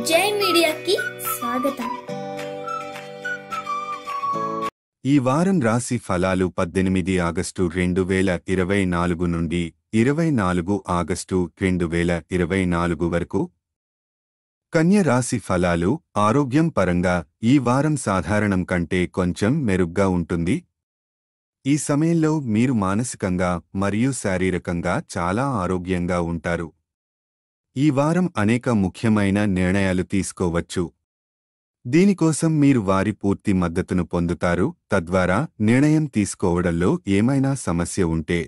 జై మీడియాకి స్వాగతం. ఈ వారం రాశి ఫలాలు 18 ఆగస్టు 2024 నుండి 24 ఆగస్టు 2024 వరకు. కన్య రాశి ఫలాలు. ఆరోగ్యం పరంగా ఈ వారం సాధారణం కంటే కొంచెం మెరుగ్గా ఉంటుంది. ఈ సమయంలో మీరు మానసికంగా మరియు శారీరకంగా చాలా ఆరోగ్యంగా ఉంటారు. ఈ వారం అనేక ముఖ్యమైన నిర్ణయాలు తీసుకోవచ్చు. దీనికోసం మీరు వారి పూర్తి మద్దతును పొందుతారు, తద్వారా నిర్ణయం తీసుకోవడంలో ఏమైనా సమస్య ఉంటే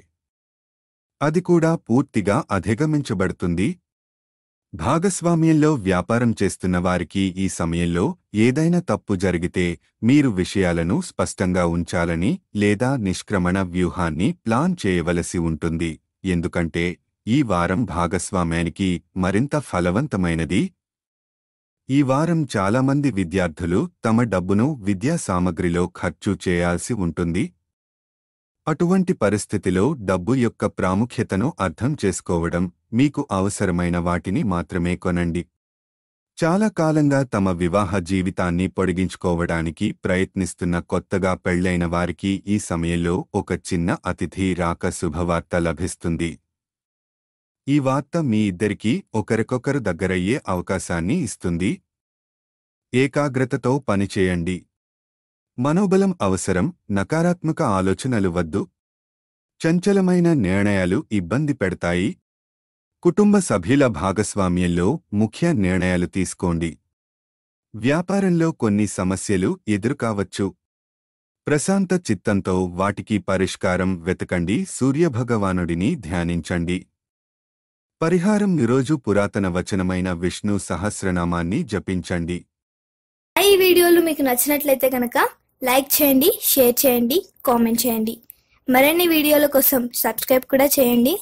అది కూడా పూర్తిగా అధిగమించబడుతుంది. భాగస్వామ్యంలో వ్యాపారం చేస్తున్న వారికి ఈ సమయంలో ఏదైనా తప్పు జరిగితే మీరు విషయాలను స్పష్టంగా ఉంచాలని లేదా నిష్క్రమణ వ్యూహాన్ని ప్లాన్ చేయవలసి ఉంటుంది, ఎందుకంటే ఈ వారం భాగస్వామ్యానికి మరింత ఫలవంతమైనది. ఈ వారం చాలామంది విద్యార్థులు తమ డబ్బును విద్యా సామగ్రిలో ఖర్చు చేయాల్సి ఉంటుంది. అటువంటి పరిస్థితిలో డబ్బు యొక్క ప్రాముఖ్యతను అర్థం చేసుకోవడం, మీకు అవసరమైన వాటిని మాత్రమే కొనండి. చాలా కాలంగా తమ వివాహ జీవితాన్ని పొడిగించుకోవడానికి ప్రయత్నిస్తున్న కొత్తగా పెళ్లైన వారికి ఈ సమయంలో ఒక చిన్న అతిథి రాక శుభవార్త లభిస్తుంది. ఈ వార్త మీ ఇద్దరికీ ఒకరికొకరు దగ్గరయ్యే అవకాశాన్ని ఇస్తుంది. ఏకాగ్రతతో పనిచేయండి. మనోబలం అవసరం, నకారాత్మక ఆలోచనలు వద్దు. చంచలమైన నిర్ణయాలు ఇబ్బంది పెడతాయి. కుటుంబ సభ్యుల భాగస్వామ్యంలో ముఖ్య నిర్ణయాలు తీసుకోండి. వ్యాపారంలో కొన్ని సమస్యలు ఎదురుకావచ్చు. ప్రశాంత చిత్తంతో వాటికి పరిష్కారం వెతకండి. సూర్యభగవానుడిని ధ్యానించండి. పరిహారం: ఈరోజు పురాతన వచనమైన విష్ణు సహస్రనామాన్ని జపించండి. ఈ వీడియోలు మీకు నచ్చినట్లయితే కనుక లైక్ చేయండి, షేర్ చేయండి, కామెంట్ చేయండి. మరిన్ని వీడియోల కోసం సబ్స్క్రైబ్ కూడా చేయండి.